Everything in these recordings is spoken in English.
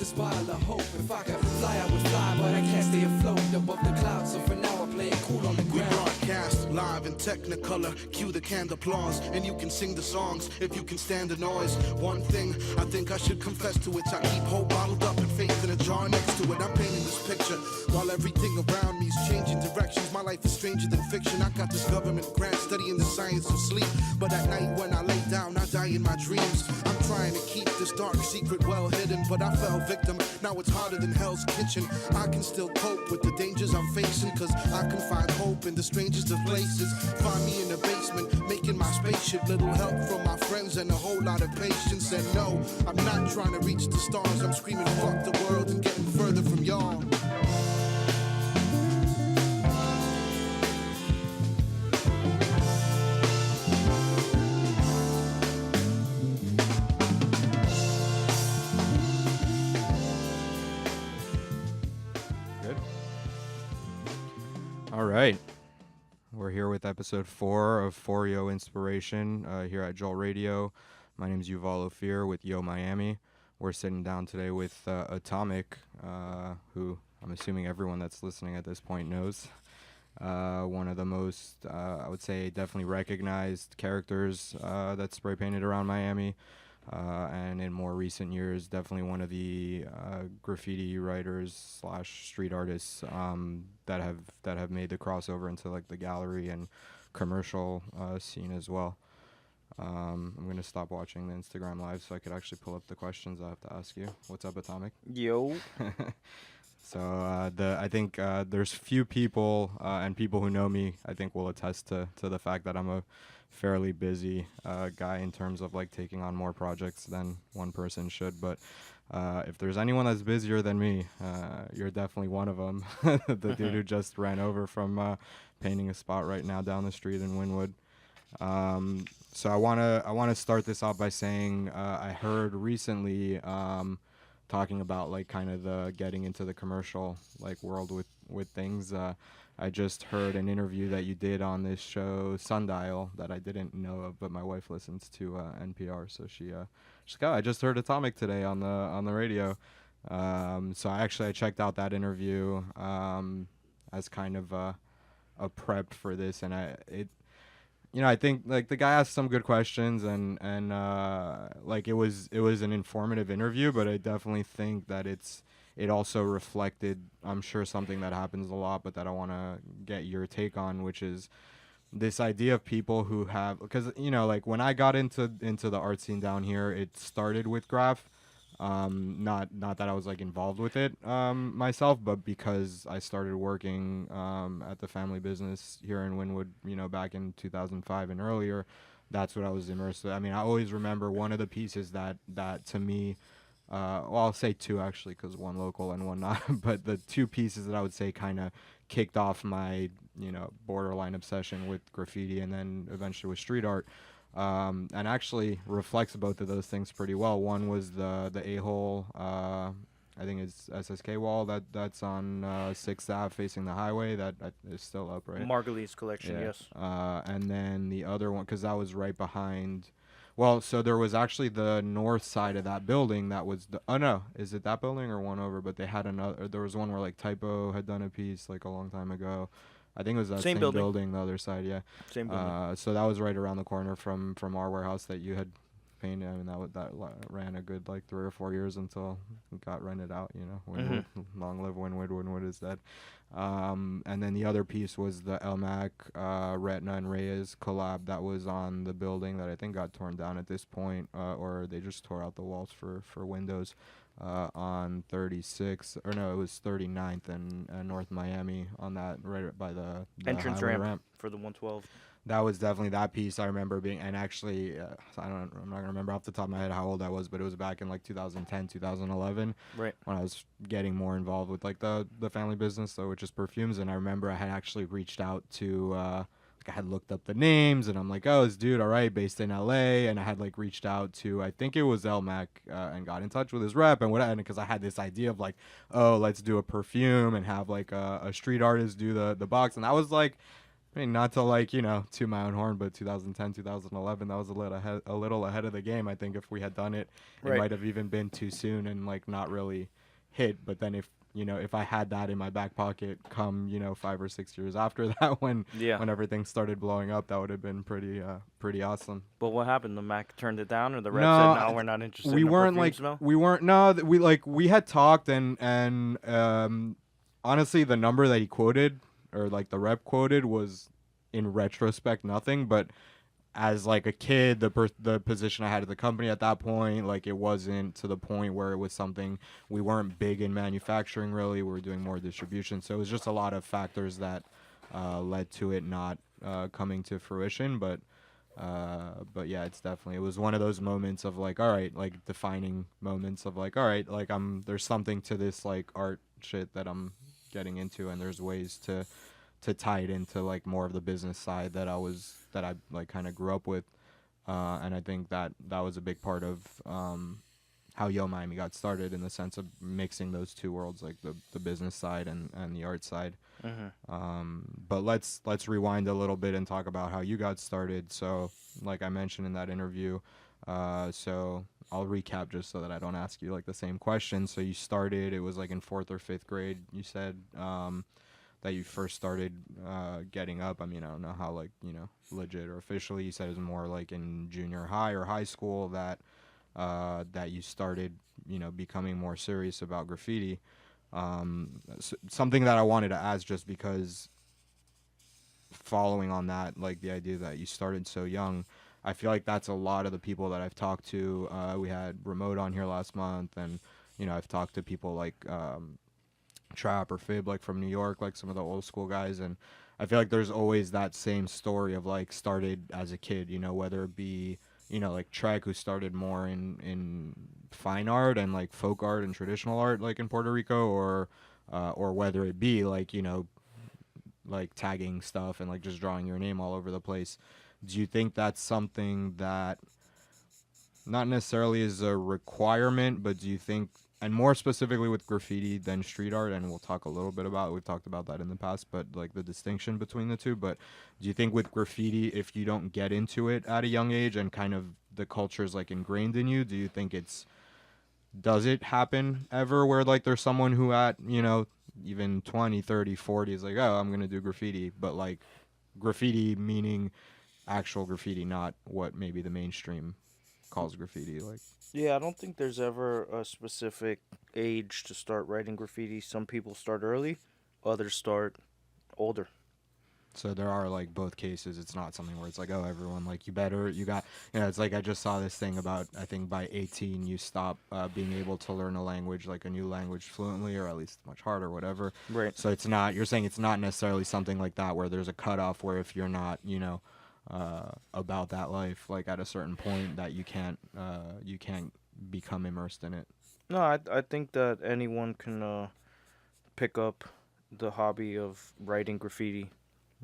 the sparkle of hope. If I could fly, I would fly, but I can't stay afloat above the clouds. So for now, I play it cool on the We ground. broadcast live in Technicolor. Cue the canned applause, and you can sing the songs if you can stand the noise. One thing I think I should confess to, it's I keep hope bottled up and faith in a jar next to it. I'm painting this picture while everything around me's changing directions. My life is stranger than fiction. I got this government grant studying the science of sleep, but at night when I lay down, I die in my dreams. I'm trying to keep this dark secret well hidden, but I fell victim. Now it's harder than Hell's Kitchen. I can still cope with the dangers I'm facing, cause I can find hope in the strangest of places. Find me in the basement, making my spaceship. Little help from my friends and a whole lot of patience. And no, I'm not trying to reach the stars. I'm screaming fuck the world and getting further from y'all. All right. We're here with episode 4 of For Yo Inspiration here at Joel Radio. My name is Yuval Ophir with Yo Miami. We're sitting down today with Atomik, who I'm assuming everyone that's listening at this point knows. One of the most, I would say, definitely recognized characters that's spray painted around Miami. And in more recent years, definitely one of the graffiti writers / street artists that have made the crossover into like the gallery and commercial scene as well. I'm gonna stop watching the Instagram live so I could actually pull up the questions I have to ask you. What's up, Atomik? Yo. So I think there's few people and people who know me I think will attest to the fact that I'm a fairly busy guy in terms of like taking on more projects than one person should. But if there's anyone that's busier than me, you're definitely one of them. The dude who just ran over from painting a spot right now down the street in Wynwood. So I wanna start this off by saying I heard recently talking about like kind of the getting into the commercial like world with things. I just heard an interview that you did on this show Sundial that I didn't know of, but my wife listens to NPR, so she's like, oh, I just heard Atomik today on the radio. So I checked out that interview as kind of a prep for this, and I think like the guy asked some good questions and like it was an informative interview, but I definitely think that it also reflected, I'm sure, something that happens a lot, but that I want to get your take on, which is this idea of people who have, because like when I got into the art scene down here, it started with graph. Not that I was like involved with it myself, but because I started working at the family business here in Wynwood, back in 2005 and earlier. That's what I was immersed in. I mean, I always remember one of the pieces that to me, well, I'll say two actually, because one local and one not, but the two pieces that I would say kind of kicked off my borderline obsession with graffiti and then eventually with street art. And actually reflects both of those things pretty well. One was the A-hole, I think it's SSK wall that's on 6th Ave facing the highway that is still up, right? Margulies collection, yeah. Yes. And then the other one, because that was right behind. Well, so there was actually the north side of that building that was is it that building or one over? But they had another. There was one where like Typo had done a piece like a long time ago. I think it was that same building, the other side, yeah. Same building. So that was right around the corner from our warehouse that you had painted. I mean, that ran a good like 3 or 4 years until it got rented out. Wynwood, long live Wynwood. Wynwood is dead. And then the other piece was the Elmac, Retna and Reyes collab that was on the building that I think got torn down at this point, or they just tore out the walls for windows. On 36, or no, it was 39th and North Miami on that right by the entrance ramp for the 112. That was definitely that piece I remember being, and actually, I'm not gonna remember off the top of my head how old I was, but it was back in like 2010, 2011, right, when I was getting more involved with like the family business, so which is perfumes, and I remember I had actually reached out to. I had looked up the names and I'm like, oh, this dude, all right, based in LA. And I had like reached out to, I think it was Elmac, and got in touch with his rep and whatever. Because I had this idea of like, oh, let's do a perfume and have like a street artist do the box. And that was like I mean, not to like, to my own horn, but 2010, 2011, that was a little ahead of the game. I think if we had done it, it Right. might have even been too soon and like not really hit. But then if I had that in my back pocket come, 5 or 6 years after that, Yeah. when everything started blowing up, that would have been pretty awesome. But what happened? The Mac turned it down, or the rep No, said, "No, we're not interested we in the weren't perfume like smell." we weren't no we had talked and honestly the number that he quoted or like the rep quoted was in retrospect nothing, but as like a kid, the position I had at the company at that point, like it wasn't to the point where it was something. We weren't big in manufacturing really. We were doing more distribution, so it was just a lot of factors that led to it not coming to fruition. But yeah, it was one of those moments of like, all right, like defining moments of like, all right, like there's something to this like art shit that I'm getting into, and there's ways to tie it into like more of the business side that I like kind of grew up with, and I think that was a big part of how Yo Miami got started, in the sense of mixing those two worlds, like the business side and the art side. But let's rewind a little bit and talk about how you got started. So, like I mentioned in that interview, so I'll recap just so that I don't ask you like the same question. So you started, it was like in 4th or 5th grade, you said, that you first started getting up. I mean, I don't know how like, legit or officially. You said it was more like in junior high or high school that that you started, becoming more serious about graffiti. Something that I wanted to ask, just because following on that, like the idea that you started so young, I feel like that's a lot of the people that I've talked to. We had Remote on here last month, and I've talked to people like Trap or Fib, like from New York, like some of the old school guys, and I feel like there's always that same story of like started as a kid, whether it be like Trek, who started more in fine art and like folk art and traditional art, like in Puerto Rico, or whether it be like like tagging stuff and like just drawing your name all over the place. Do you think that's something that not necessarily is a requirement, but do you think, and more specifically with graffiti than street art, and we'll talk a little bit about, we've talked about that in the past, but like the distinction between the two, but do you think with graffiti, if you don't get into it at a young age and kind of the culture's like ingrained in you, do you think does it happen ever where like there's someone who at, even 20, 30, 40 is like, oh, I'm going to do graffiti, but like graffiti meaning actual graffiti, not what maybe the mainstream calls graffiti, like. Yeah, I don't think there's ever a specific age to start writing graffiti. Some people start early, others start older. So there are like both cases. It's not something where it's like, oh, everyone, like it's like I just saw this thing about, I think by 18 you stop being able to learn a language, like a new language fluently, or at least much harder, whatever. Right. So you're saying it's not necessarily something like that where there's a cutoff where if you're not, about that life, like at a certain point that you can't become immersed in it. No, I think that anyone can pick up the hobby of writing graffiti.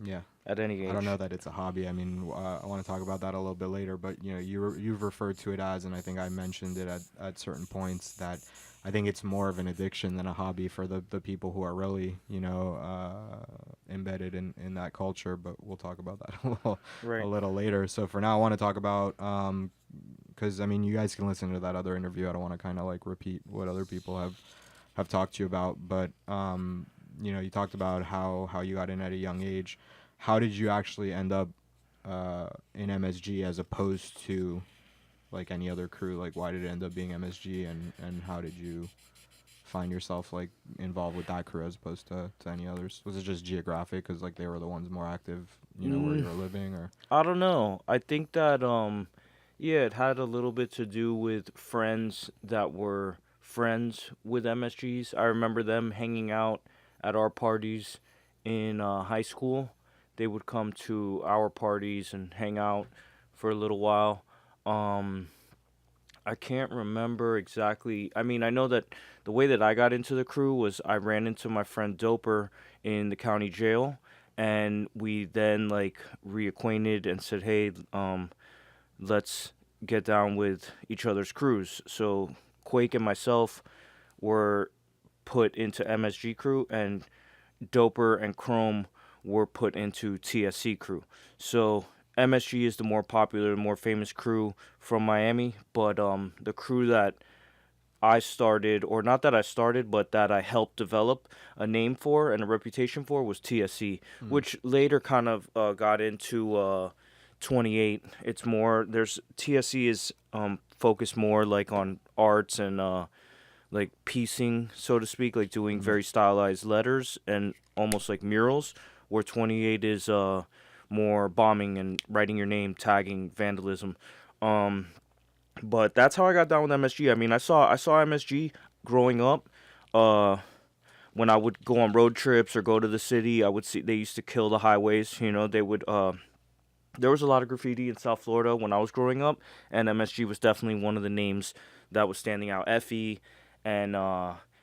Yeah. At any age. I don't know that it's a hobby. I mean, I want to talk about that a little bit later, but you've referred to it as, and I think I mentioned it at certain points, that I think it's more of an addiction than a hobby for the people who are really, embedded in that culture, but we'll talk about that a little later. So for now, I want to talk about, because I mean, you guys can listen to that other interview. I don't want to kind of like repeat what other people have talked to you about, but you talked about how you got in at a young age. How did you actually end up in MSG as opposed to like any other crew? Like, why did it end up being MSG, and how did you find yourself like involved with that crew as opposed to any others? Was it just geographic because like they were the ones more active, where you were living, or? I don't know. I think that yeah, it had a little bit to do with friends that were friends with MSGs. I remember them hanging out at our parties in high school. They would come to our parties and hang out for a little while. I can't remember exactly. I mean, I know that the way that I got into the crew was I ran into my friend Doper in the county jail, and we then like reacquainted and said, hey, let's get down with each other's crews. So Quake and myself were put into MSG crew, and Doper and Chrome were put into TSC crew. So MSG is the more popular, more famous crew from Miami, but the crew that I started, or not that I started, but that I helped develop a name for and a reputation for was TSC, which later kind of got into 28. It's more, there's, TSC is focused more like on arts and like piecing, so to speak, like doing very stylized letters and almost like murals, where 28 is more bombing and writing your name, tagging, vandalism. But that's how I got down with MSG. I mean, I saw MSG growing up. When I would go on road trips or go to the city, I would see they used to kill the highways. You know, they would. There was a lot of graffiti in South Florida when I was growing up, and MSG was definitely one of the names that was standing out. FE, and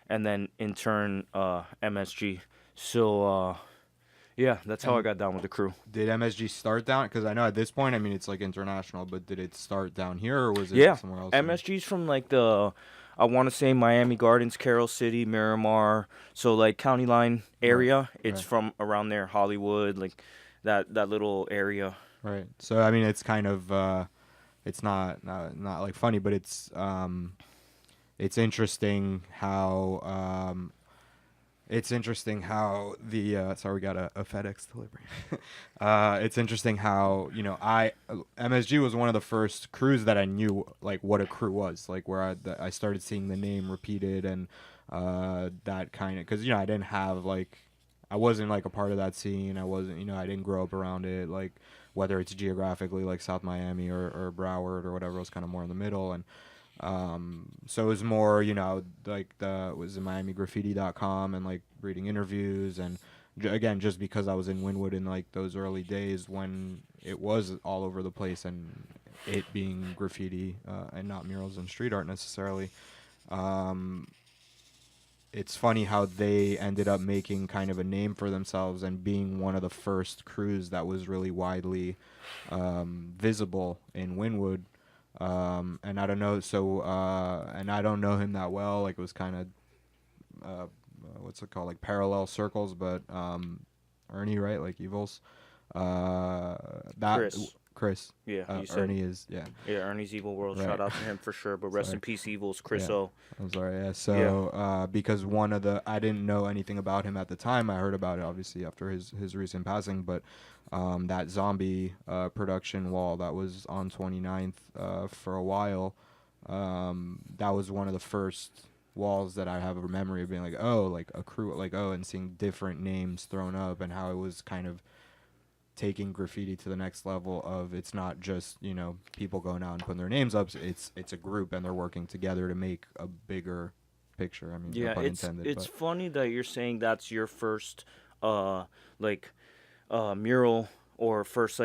then in turn MSG. So yeah, that's how I got down with the crew. Did MSG start down? Because I know at this point, I mean, it's like international, but did it start down here or was it Yeah, somewhere else? MSG's from like I want to say Miami Gardens, Carroll City, Miramar, so like County Line area. It's right. from around there, Hollywood, like that little area. Right. So I mean, it's kind of it's not like funny, but it's interesting how the sorry, we got a FedEx delivery. It's interesting how, you know, MSG was one of the first crews that I knew like what a crew was, like where I started seeing the name repeated and that kind of, because, you know, I wasn't like a part of that scene. I wasn't, you know, I didn't grow up around it, like whether it's geographically like South Miami or Broward or whatever. It was kind of more in the middle. And so it was more, you know, like was MiamiGraffiti.com and like reading interviews and again, just because I was in Wynwood in like those early days when it was all over the place and it being graffiti and not murals and street art necessarily. It's funny how they ended up making kind of a name for themselves and being one of the first crews that was really widely visible in Wynwood. And I don't know, and I don't know him that well. Like, it was kind of, what's it called? Like parallel circles, but Ernie, right? Like Evils. Chris. Yeah, Ernie is, yeah. Yeah, Ernie's Evil World. Right. Shout out to him for sure. But rest in peace, Evils. Chris Yeah. O. I'm sorry, yeah. So, because I didn't know anything about him at the time. I heard about it, obviously, after his recent passing. But that zombie production wall that was on 29th for a while, that was one of the first walls that I have a memory of being like, oh, like a crew, like, oh, and seeing different names thrown up and how it was kind of taking graffiti to the next level of it's not just, you know, people going out and putting their names up. It's a group and they're working together to make a bigger picture. I mean, no Yeah, pun it's intended, but funny that you're saying that's your first mural or first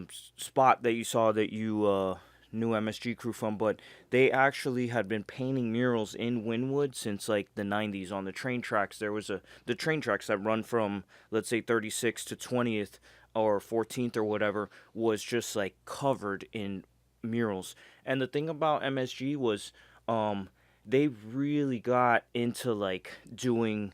spot that you saw that you knew MSG crew from, but they actually had been painting murals in Wynwood since like the 90s on the train tracks. There was the train tracks that run from, let's say, 36th to 20th or 14th or whatever, was just like covered in murals. And the thing about MSG was they really got into like doing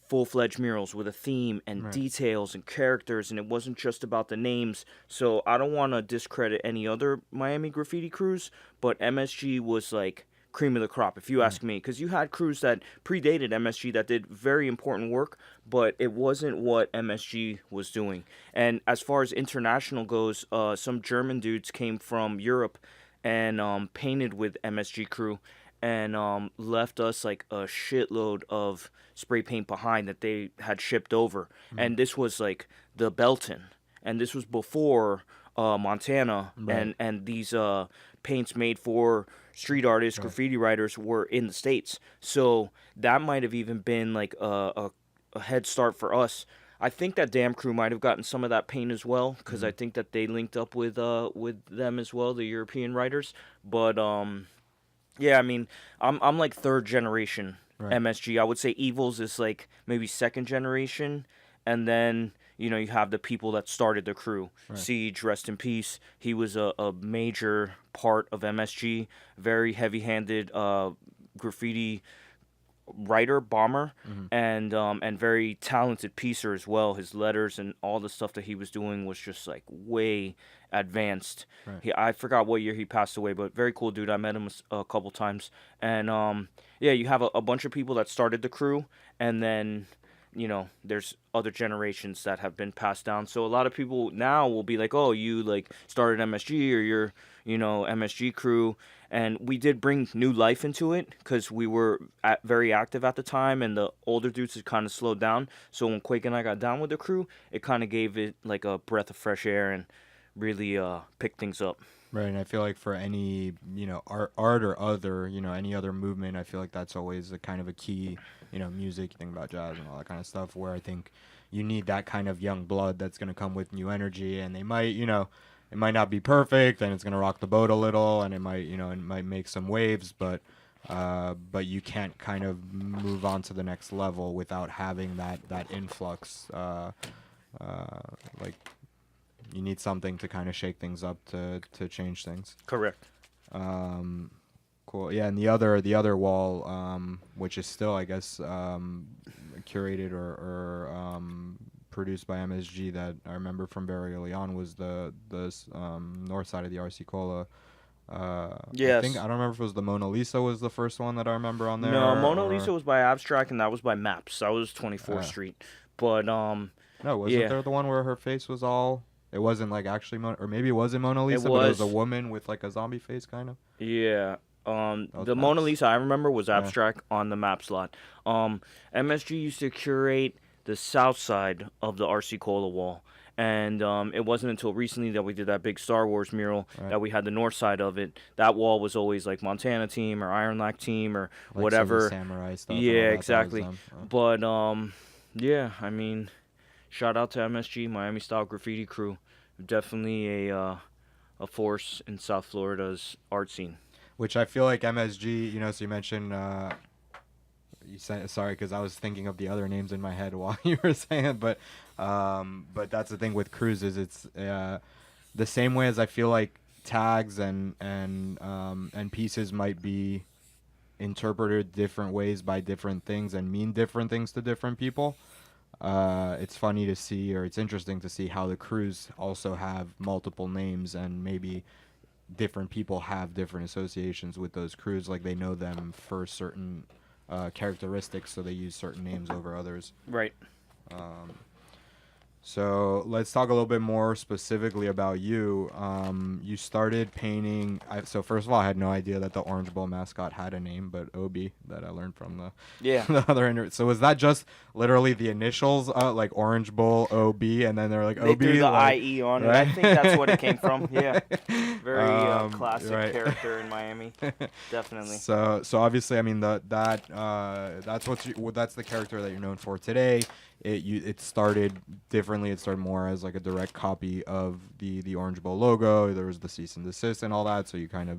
full-fledged murals with a theme and Right. details and characters, and it wasn't just about the names. So I don't want to discredit any other Miami graffiti crews, but MSG was like cream of the crop, if you ask me, because you had crews that predated MSG that did very important work, but it wasn't what MSG was doing. And as far as international goes, some German dudes came from Europe and painted with MSG crew and left us like a shitload of spray paint behind that they had shipped over. And this was like the Belton, and this was before Montana, Right. and these paints made for street artists, graffiti writers were in the States. So that might have even been like a head start for us. I think that Damn Crew might have gotten some of that paint as well, because I think that they linked up with them as well, the European writers. But yeah, I mean, I'm like third generation Right. MSG. I would say Evils is like maybe second generation, and then you know you have the people that started the crew. Right. Siege, rest in peace. He was a major part of MSG. Very heavy-handed graffiti writer, bomber, and very talented piecer as well. His letters and all the stuff that he was doing was just like way advanced. Right. I forgot what year he passed away, but very cool dude. I met him a couple times, and yeah, you have a bunch of people that started the crew, and then there's other generations that have been passed down. So a lot of people now will be like, oh, you like started MSG or you're, MSG crew. And we did bring new life into it because we were very active at the time and the older dudes had kind of slowed down. So when Quake and I got down with the crew, it kind of gave it like a breath of fresh air and really picked things up. Right, and I feel like for any, art or other, any other movement, I feel like that's always a kind of a key, music, you think about jazz and all that kind of stuff, where I think you need that kind of young blood that's going to come with new energy, and they might, it might not be perfect, and it's going to rock the boat a little, and it might, it might make some waves, but you can't kind of move on to the next level without having that influx, like, you need something to kind of shake things up to change things. Correct. Cool. Yeah, and the other wall, which is still, I guess, curated or produced by MSG, that I remember from very early on, was the north side of the RC Cola. Yes. I don't remember if it was the Mona Lisa was the first one that I remember on there. No, Mona Lisa was by Abstract, and that was by Maps. That was 24th Street. But no, wasn't there the one where her face was all? It wasn't like actually or maybe it wasn't Mona Lisa, but it was a woman with like a zombie face, kind of. Yeah. The Mona Lisa I remember was Abstract on the Maps lot. MSG used to curate the south side of the RC Cola wall. And it wasn't until recently that we did that big Star Wars mural that we had the north side of it. That wall was always like Montana team or Iron Lac team or like whatever. Samurai stuff. Yeah, exactly. But yeah, I mean, shout out to MSG, Miami Style Graffiti Crew. Definitely a force in South Florida's art scene. Which I feel like MSG, so you mentioned, you said, sorry, because I was thinking of the other names in my head while you were saying it, but that's the thing with cruises. It's the same way as I feel like tags and pieces might be interpreted different ways by different things and mean different things to different people. It's funny to see, or it's interesting to see how the crews also have multiple names, and maybe different people have different associations with those crews. Like they know them for certain characteristics, so they use certain names over others. Right. So let's talk a little bit more specifically about you. You started painting. So first of all, I had no idea that the Orange Bowl mascot had a name, but OB, that I learned from the other. So was that just literally the initials, like Orange Bowl OB, and then they're like they OB? Threw the like, IE on it. I think that's what it came from. Yeah, very classic right. character in Miami. Definitely. So obviously, I mean that's the character that you're known for today. It started differently. It started more as like a direct copy of the Orange Bowl logo. There was the cease and desist and all that. So you kind of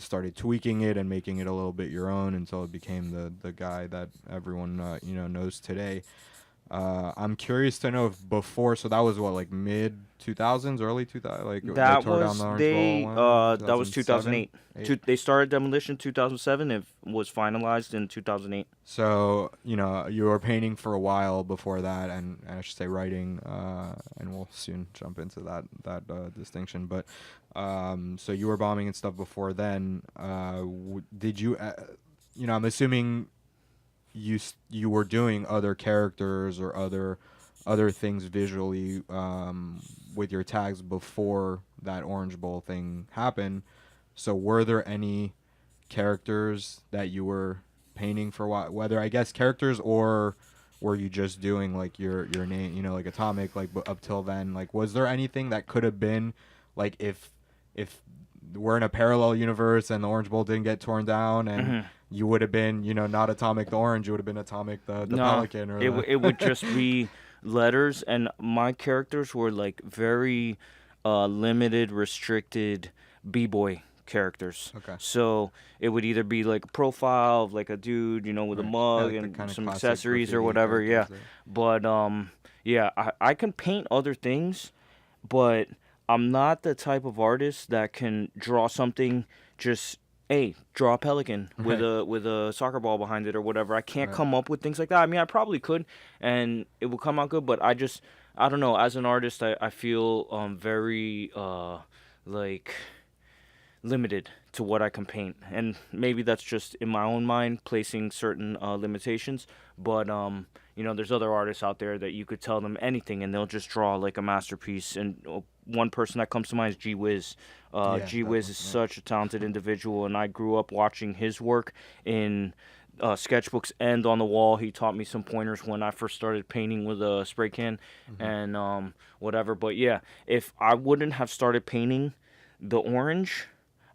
started tweaking it and making it a little bit your own until it became the guy that everyone knows today. I'm curious to know if before, so that was what, like mid 2000s, early 2000s, like that they tore was down the Orange Bowl one? That was 2008. They started demolition 2007. It was finalized in 2008. So you were painting for a while before that, and I should say writing, and we'll soon jump into that distinction. But so you were bombing and stuff before then. Did you, I'm assuming you were doing other characters or other things visually with your tags before that Orange Bowl thing happened. So were there any characters that you were painting for a while, whether I guess characters, or were you just doing like your name, like Atomic, like up till then? Like, was there anything that could have been like if we're in a parallel universe and the Orange Bowl didn't get torn down and you would have been, not Atomic the Orange, you would have been Atomic the Pelican, or it would just be letters, and my characters were like very limited, restricted b-boy characters. Okay. So it would either be like a profile of like a dude, with a mug and some accessories or whatever. Yeah. But I can paint other things, but I'm not the type of artist that can draw something just hey, draw a pelican with a soccer ball behind it or whatever. I can't come up with things like that. I mean, I probably could, and it would come out good. But I don't know. As an artist, I feel very like limited to what I can paint, and maybe that's just in my own mind placing certain limitations. But there's other artists out there that you could tell them anything, and they'll just draw like a masterpiece. And one person that comes to mind is G Wiz. G Wiz is such a talented individual, and I grew up watching his work in sketchbooks and on the wall. He taught me some pointers when I first started painting with a spray can and whatever. But yeah, if I wouldn't have started painting the orange,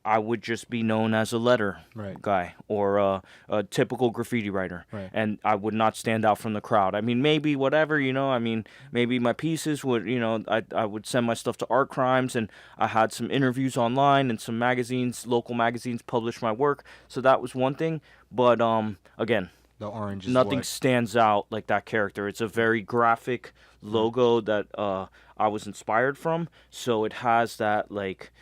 I would just be known as a letter guy or a typical graffiti writer. And I would not stand out from the crowd. I mean, maybe whatever, I mean, maybe my pieces would, I would send my stuff to Art Crimes, and I had some interviews online and some magazines, local magazines publish my work. So that was one thing. But again, the orange is nothing what? stands out like that character. It's a very graphic logo that I was inspired from. So it has that like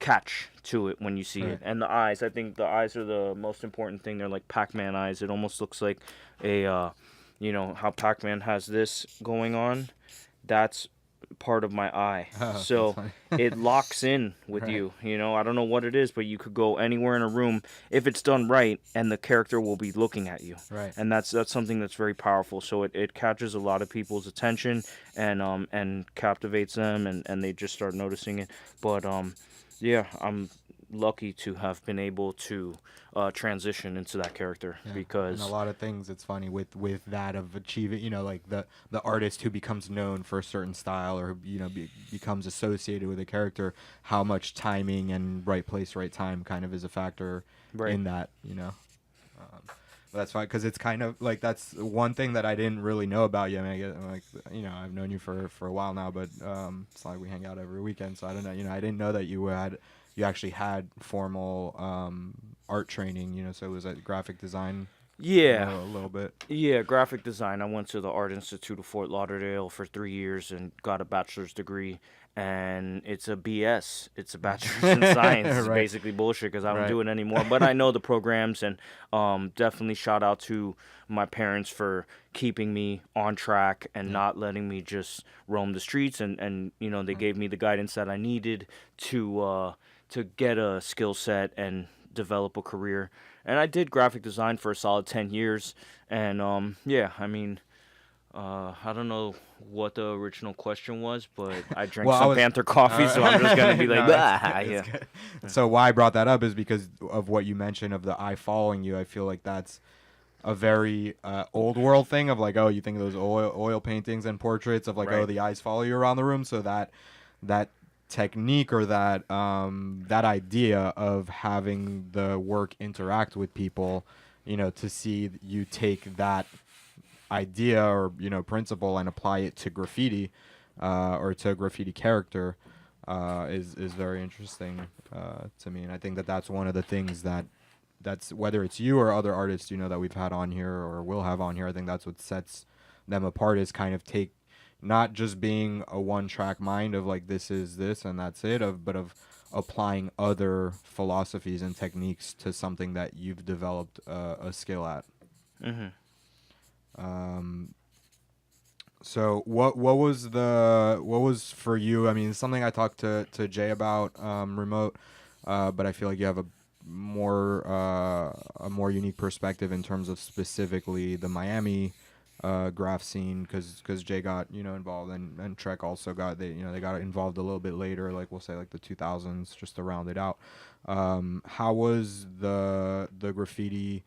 catch to it when you see it. And the eyes, I think the eyes are the most important thing. They're like Pac-Man eyes. It almost looks like a how Pac-Man has this going on. That's part of my eye. So it locks in with you. I don't know what it is, but you could go anywhere in a room if it's done right, and the character will be looking at you. And that's something that's very powerful. So it catches a lot of people's attention and captivates them, and they just start noticing it. But yeah, I'm lucky to have been able to transition into that character because and a lot of things. It's funny with that of achieving, like the artist who becomes known for a certain style or becomes associated with a character, how much timing and right place, right time kind of is a factor in that. But that's fine because it's kind of like that's one thing that I didn't really know about you. I mean, I've known you for a while now, but it's not like we hang out every weekend, so I don't know. I didn't know that you actually had formal art training. So it was like graphic design. Yeah, a little bit. Yeah, graphic design. I went to the Art Institute of Fort Lauderdale for 3 years and got a bachelor's degree. And it's a BS. It's a bachelor's in science. It's basically bullshit because I don't do it anymore. But I know the programs, and definitely shout out to my parents for keeping me on track and not letting me just roam the streets. And they gave me the guidance that I needed to get a skill set and develop a career. And I did graphic design for a solid 10 years. And I mean, I don't know what the original question was, but I drank some Panther coffee, so I'm just going to be like, So why I brought that up is because of what you mentioned of the eye following you. I feel like that's a very old world thing of like, oh, you think of those oil paintings and portraits of like, oh, the eyes follow you around the room. So that technique or that idea of having the work interact with people, to see you take that idea or principle and apply it to graffiti or to a graffiti character is very interesting to me. And I think that's one of the things that's whether it's you or other artists that we've had on here or will have on here, I think that's what sets them apart, is kind of take not just being a one-track mind of like this is this and that's it, but of applying other philosophies and techniques to something that you've developed a skill at. So what was for you? I mean, something I talked to Jay about remote, but I feel like you have a more unique perspective in terms of specifically the Miami graph scene, because Jay got involved and Trek also got they got involved a little bit later, like we'll say like the 2000s, just to round it out. How was the graffiti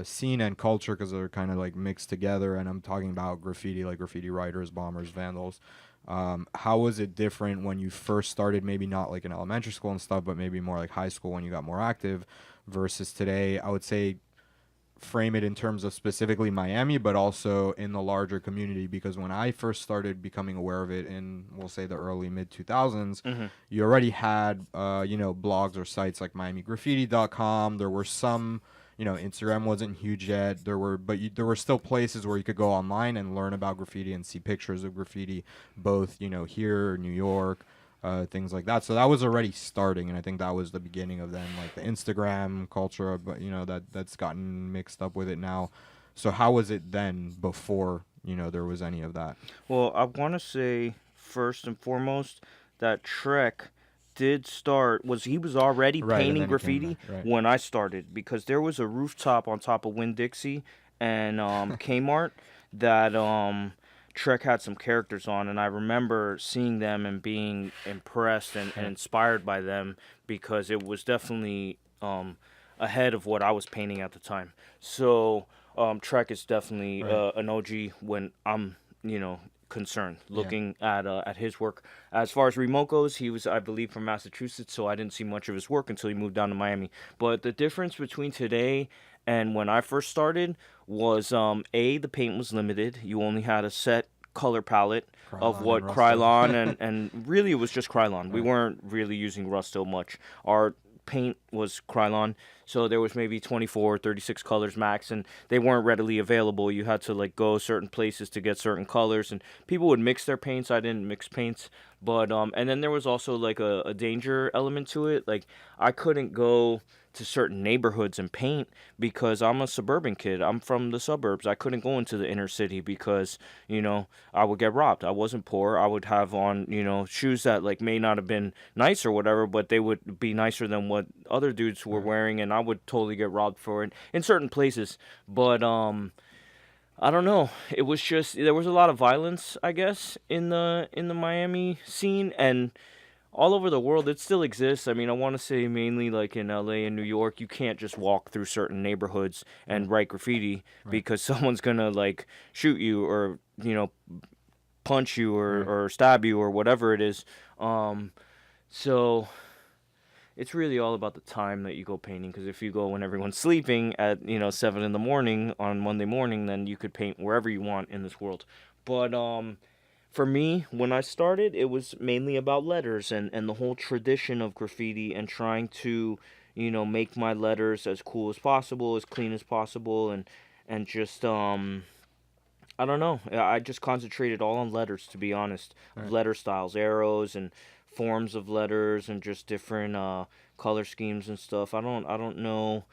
scene and culture, because they're kind of like mixed together, and I'm talking about graffiti, like graffiti writers, bombers, vandals. How was it different when you first started, maybe not like in elementary school and stuff, but maybe more like high school when you got more active, versus today? I would say frame it in terms of specifically Miami, but also in the larger community, because when I first started becoming aware of it in, we'll say, the early mid 2000s, you already had blogs or sites like MiamiGraffiti.com. There were some, Instagram wasn't huge yet. There were still places where you could go online and learn about graffiti and see pictures of graffiti, both here, New York, things like that. So that was already starting, and I think that was the beginning of then like the Instagram culture, but that's gotten mixed up with it now. So how was it then before there was any of that? Well, I want to say first and foremost that Trek did start he was already Right, and painting then he came graffiti back, right. when I started, because there was a rooftop on top of Winn-Dixie and Kmart that Trek had some characters on, and I remember seeing them and being impressed and inspired by them, because it was definitely ahead of what I was painting at the time. So Trek is definitely Right. an OG when I'm concerned Yeah. looking at his work. As far as Remote goes, he was, I believe, from Massachusetts, so I didn't see much of his work until he moved down to Miami. But the difference between today and when I first started was the paint was limited. You only had a set color palette of Krylon what and Rusto. Krylon and really it was just Krylon. We Right. weren't really using Rusto much. Our paint was Krylon, so there was maybe 24, 36 colors max, and they weren't readily available. You had to like go certain places to get certain colors, and people would mix their paints. I didn't mix paints, but and then there was also like a danger element to it. Like I couldn't go to certain neighborhoods and paint because I'm a suburban kid. I'm from the suburbs. I couldn't go into the inner city because, I would get robbed. I wasn't poor. I would have on, shoes that like may not have been nice or whatever, but they would be nicer than what other dudes were wearing, and I would totally get robbed for it in certain places. But I don't know. It was just there was a lot of violence, I guess, in the Miami scene, and all over the world it still exists. I mean, I want to say mainly like in LA and New York, you can't just walk through certain neighborhoods and write graffiti because someone's gonna like shoot you or punch you or stab you or whatever it is. So it's really all about the time that you go painting, because if you go when everyone's sleeping at 7 in the morning on Monday morning, then you could paint wherever you want in this world. But for me, when I started, it was mainly about letters and the whole tradition of graffiti and trying to, make my letters as cool as possible, as clean as possible, and just I don't know. I just concentrated all on letters, to be honest. Right. Letter styles, arrows, and forms of letters, and just different color schemes and stuff. I don't know.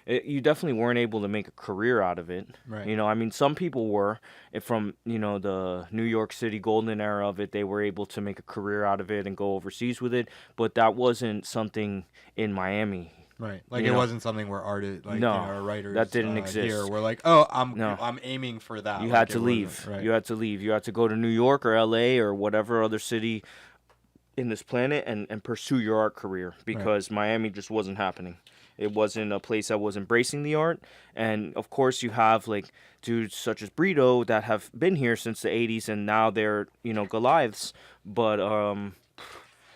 You definitely weren't able to make a career out of it. Right. I mean, some people were from the New York City golden era of it. They were able to make a career out of it and go overseas with it, but that wasn't something in Miami. Right, like You it know? wasn't something where artists, like No, or writers, that didn't exist. Here were like, oh, No. I'm aiming for that. You Like, had it to wasn't- leave. Right. You had to leave. You had to go to New York or LA or whatever other city in this planet and pursue your art career, because Miami just wasn't happening. It wasn't a place that was embracing the art. And of course you have like dudes such as Brito that have been here since the 80s and now they're, Goliaths. But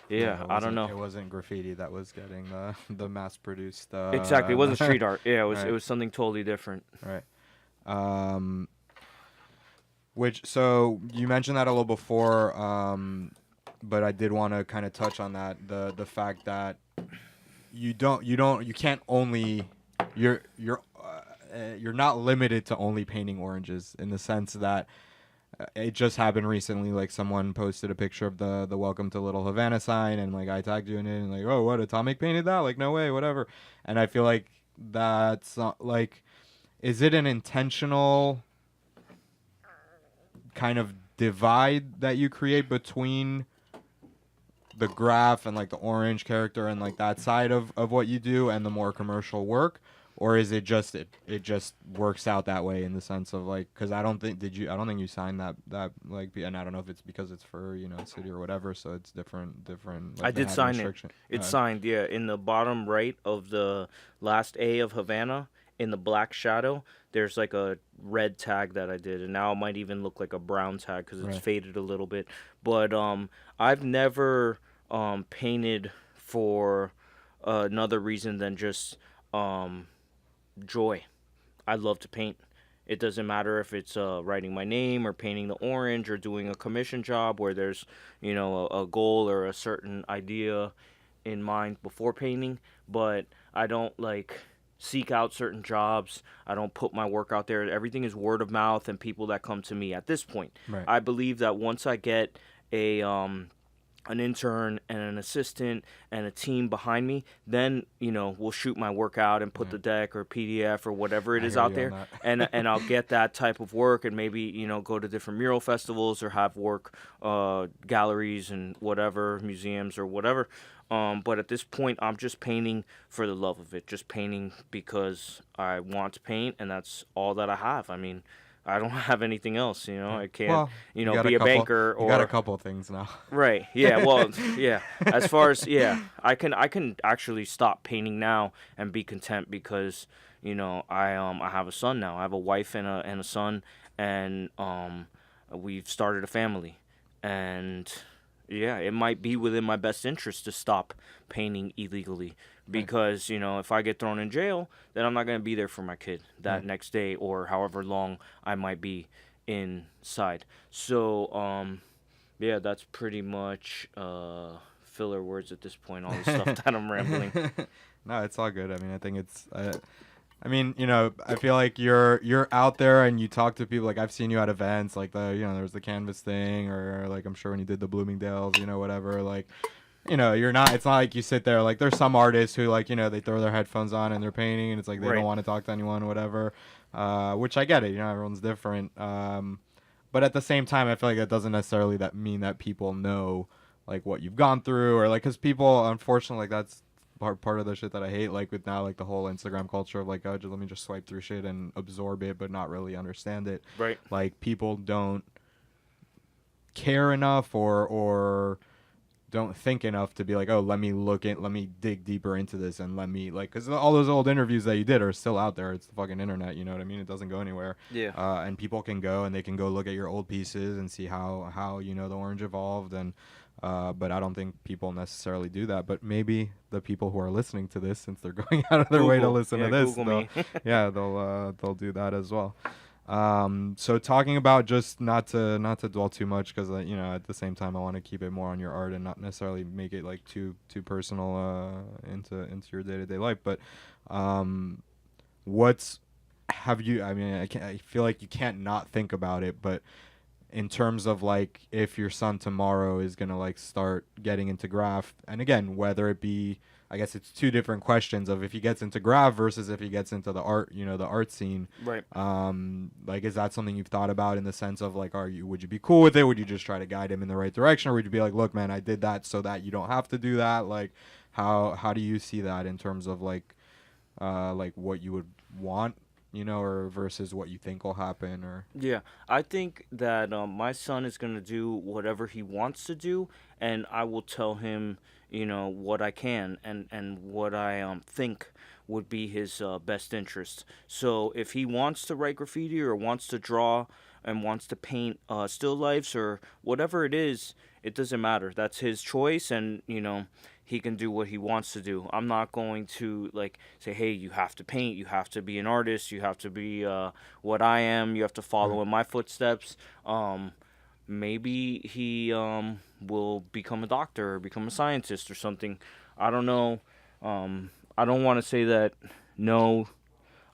Yeah, I don't know. It wasn't graffiti that was getting the mass produced. Exactly. It wasn't street art. Yeah, Right. it was something totally different. Right. So you mentioned that a little before, but I did want to kind of touch on that, the fact that you can't only you're not limited to only painting oranges, in the sense that it just happened recently. Like someone posted a picture of the Welcome to Little Havana sign, and like I tagged you in it, and like, oh, what, Atomic painted that? Like, no way, whatever. And I feel like that's not like, is it an intentional kind of divide that you create between the graph and like the orange character and like that side of what you do and the more commercial work? Or is it just it just works out that way, in the sense of like, because I don't think you signed that like, and I don't know if it's because it's for city or whatever, so it's different like, I they did have sign it. restriction. It's signed, yeah. In the bottom right of the last A of Havana, in the black shadow, there's like a red tag that I did, and now it might even look like a brown tag because it's Right. faded a little bit. But I've never painted for another reason than just joy. I love to paint. It doesn't matter if it's writing my name or painting the orange or doing a commission job where there's a goal or a certain idea in mind before painting, but I don't like seek out certain jobs. I don't put my work out there. Everything is word of mouth and people that come to me at this point. Right. I believe that once I get a an intern and an assistant and a team behind me, then we'll shoot my work out and put the deck or PDF or whatever it I is hear out you there, on and I'll get that type of work, and maybe go to different mural festivals or have work galleries and whatever, museums or whatever. But at this point, I'm just painting for the love of it, just painting because I want to paint, and that's all that I have. I mean, I don't have anything else. I can't, Well, you got be a banker you got a or couple things now. right. Yeah. Well, yeah. As far as I can actually stop painting now and be content because I have a son now. I have a wife and a son, and we've started a family, and yeah, it might be within my best interest to stop painting illegally because if I get thrown in jail, then I'm not gonna be there for my kid that next day or however long I might be inside. So yeah, that's pretty much filler words at this point. All the stuff that I'm rambling. No, it's all good. I mean, I think it's. I mean, I feel like you're out there and you talk to people. Like I've seen you at events, like there was the Canvas thing, or like I'm sure when you did the Bloomingdale's, whatever. Like, you're not. It's not like you sit there. Like there's some artists who like they throw their headphones on and they're painting, and it's like they Right. don't want to talk to anyone, whatever. Which I get it. Everyone's different. But at the same time, I feel like that doesn't necessarily mean that people know like what you've gone through, or like because people, unfortunately, like that's part of the shit that I hate, like with now like the whole Instagram culture of like, oh, let me just swipe through shit and absorb it but not really understand it. Right. Like people don't care enough or don't think enough to be like, oh, let me dig deeper into this, and let me like, because all those old interviews that you did are still out there. It's the fucking internet, you know what I mean? It doesn't go anywhere. Yeah. And people can go and they can go look at your old pieces and see how the orange evolved, and but I don't think people necessarily do that. But maybe the people who are listening to this, since they're going out of their way to Google. listen Yeah, to this, Google me. they'll do that as well. So talking about, just not to dwell too much, because at the same time I want to keep it more on your art and not necessarily make it like too personal into your day-to-day life. But I mean, I feel like you can't not think about it, but in terms of like if your son tomorrow is gonna like start getting into graph, and again, whether it be, I guess it's two different questions of if he gets into graph versus if he gets into the art, the art scene. Right. Like, is that something you've thought about in the sense of like, would you be cool with it? Would you just try to guide him in the right direction, or would you be like, look, man, I did that so that you don't have to do that? Like, how do you see that in terms of like what you would want, or versus what you think will happen, or? Yeah, I think that my son is going to do whatever he wants to do, and I will tell him, what I can and what I think would be his best interest. So if he wants to write graffiti or wants to draw and wants to paint still lifes or whatever it is, it doesn't matter. That's his choice, and he can do what he wants to do. I'm not going to like say, hey, you have to paint, you have to be an artist, you have to be what I am, you have to follow in my footsteps. Maybe he will become a doctor or become a scientist or something. I don't know. I don't want to say that no,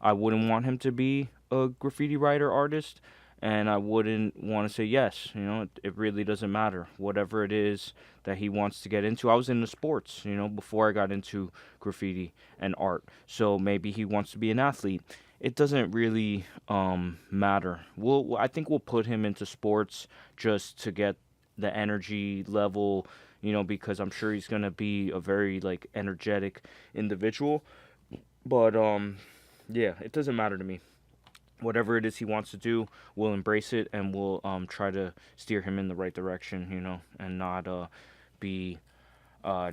I wouldn't want him to be a graffiti writer artist, and I wouldn't want to say yes. It really doesn't matter. Whatever it is that he wants to get into. I was into sports, before I got into graffiti and art. So maybe he wants to be an athlete. It doesn't really matter. I think we'll put him into sports just to get the energy level, because I'm sure he's gonna be a very like energetic individual. But yeah, it doesn't matter to me. Whatever it is he wants to do, we'll embrace it, and we'll try to steer him in the right direction, and not be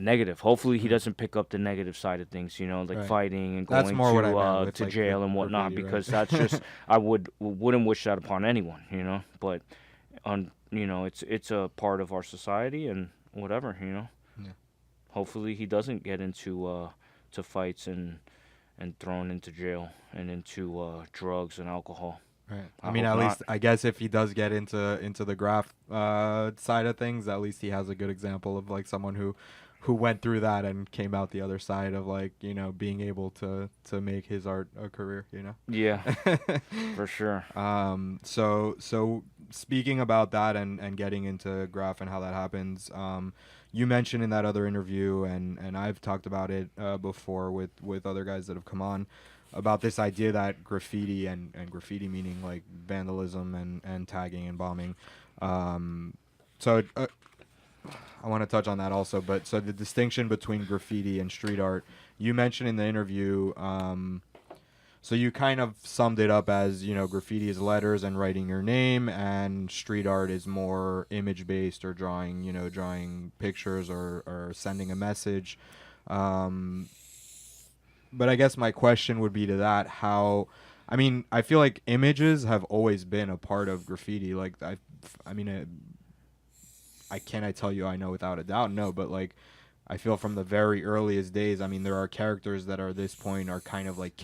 negative. Hopefully he doesn't pick up the negative side of things, like Right. Going That's more what I meant to with, to like, jail the and whatnot, graffiti, because right? that's just I wouldn't wish that upon anyone, but it's a part of our society and whatever. Yeah. Hopefully he doesn't get into to fights and thrown into jail and into drugs and alcohol. Right. I I mean, hope at not. least I guess if he does get into the graph side of things, at least he has a good example of like someone who went through that and came out the other side of like being able to make his art a career. Yeah, for sure. So speaking about that and getting into graph and how that happens, you mentioned in that other interview, and I've talked about it before with other guys that have come on, about this idea that graffiti and graffiti meaning like vandalism and tagging and bombing. So I want to touch on that also, but so the distinction between graffiti and street art, you mentioned in the interview, so you kind of summed it up as, you know, graffiti is letters and writing your name, and street art is more image-based or drawing, you know, drawing pictures or sending a message. But I guess my question would be to that, how, I mean, I feel like images have always been a part of graffiti. Like, I mean, I tell you I know without a doubt? No, but like I feel from the very earliest days, I mean, there are characters that are at this point are kind of like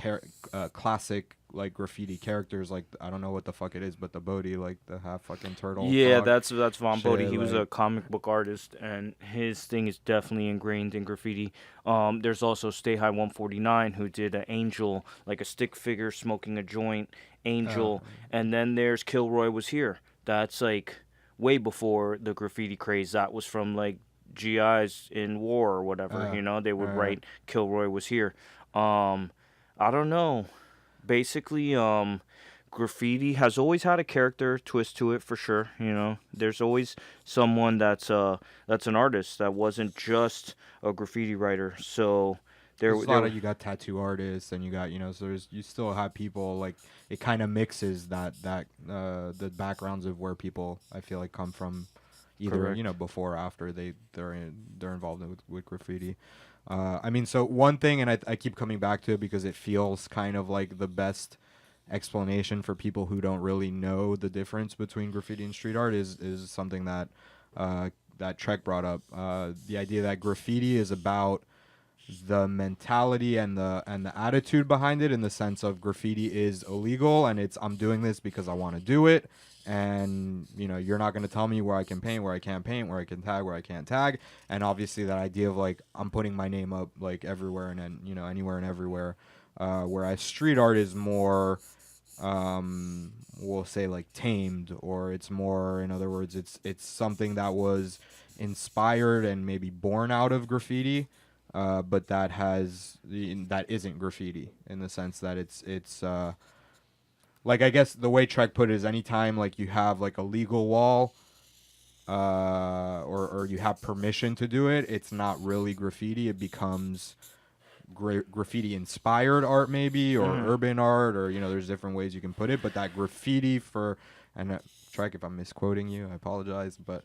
classic like graffiti characters. Like, I don't know what the fuck it is, but the Bodhi, like the half fucking turtle. Yeah, frog that's Von shit, Bodhi. He was like- a comic book artist, and his thing is definitely ingrained in graffiti. There's also Stay High 149, who did an angel, like a stick figure smoking a joint, angel. And then there's Kilroy Was Here. That's like way before the graffiti craze. That was from like GIs in war or whatever. You know, they would write Kilroy Was Here. I don't know. Basically, graffiti has always had a character twist to it for sure. You know, there's always someone that's an artist that wasn't just a graffiti writer. So There's a lot of, you got tattoo artists and you got, you know, so you still have people like, it kind of mixes that the backgrounds of where people I feel like come from, either Correct. you know, before or after they're involved with graffiti. I mean, so one thing, and I keep coming back to it because it feels kind of like the best explanation for people who don't really know the difference between graffiti and street art, is something that that Trek brought up. The idea that graffiti is about the mentality and the attitude behind it, in the sense of graffiti is illegal and it's, I'm doing this because I want to do it, and you know, you're not going to tell me where I can paint, where I can't paint, where I can tag, where I can't tag. And obviously that idea of like, I'm putting my name up like everywhere and you know, anywhere and everywhere, whereas street art is more, we'll say like tamed, or it's more, in other words, it's something that was inspired and maybe born out of graffiti, but that isn't graffiti, in the sense that it's like, I guess the way Trek put it is, anytime like you have like a legal wall, or you have permission to do it, it's not really graffiti. It becomes graffiti inspired art, maybe, or urban art, or you know, there's different ways you can put it. But that graffiti Trek, if I'm misquoting you, I apologize, but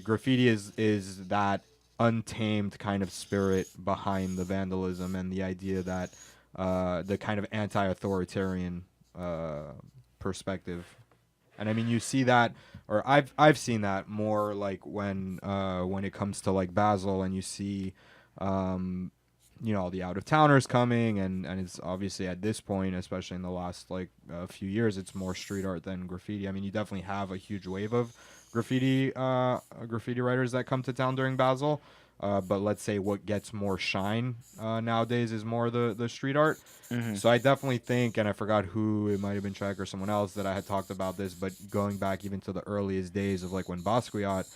graffiti is that untamed kind of spirit behind the vandalism, and the idea that the kind of anti-authoritarian perspective. And I mean, you see that, or I've seen that more like when it comes to like Basel, and you see you know, all the out of towners coming, and it's obviously at this point, especially in the last like few years, it's more street art than graffiti. I mean, you definitely have a huge wave of graffiti writers that come to town during Basel, but let's say what gets more shine nowadays is more the street art. So I definitely think, and I forgot who, it might have been Trek or someone else, that I had talked about this, but going back even to the earliest days of like when Basquiat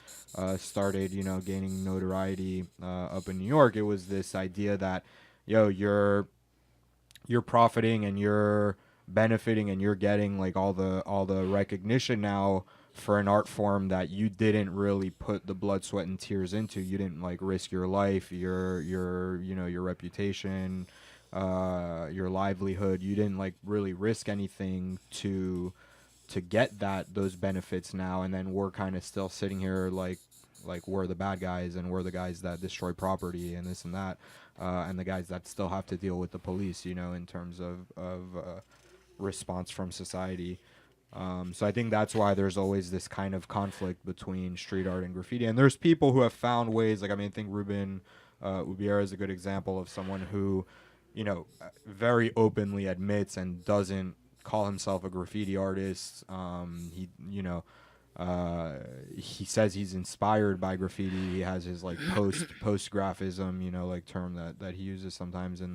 started, you know, gaining notoriety up in New York, it was this idea that, yo, you're profiting and you're benefiting and you're getting like all the recognition now for an art form that you didn't really put the blood, sweat, and tears into. You didn't like risk your life, your you know, your reputation, your livelihood. You didn't like really risk anything to get those benefits now, and then we're kind of still sitting here like we're the bad guys, and we're the guys that destroy property and this and that, and the guys that still have to deal with the police, you know, in terms of response from society. So I think that's why there's always this kind of conflict between street art and graffiti. And there's people who have found ways, like, I mean, I think Ruben Ubiera is a good example of someone who, you know, very openly admits and doesn't call himself a graffiti artist. He, you know, he says he's inspired by graffiti. He has his like post graphism, you know, like term that he uses sometimes in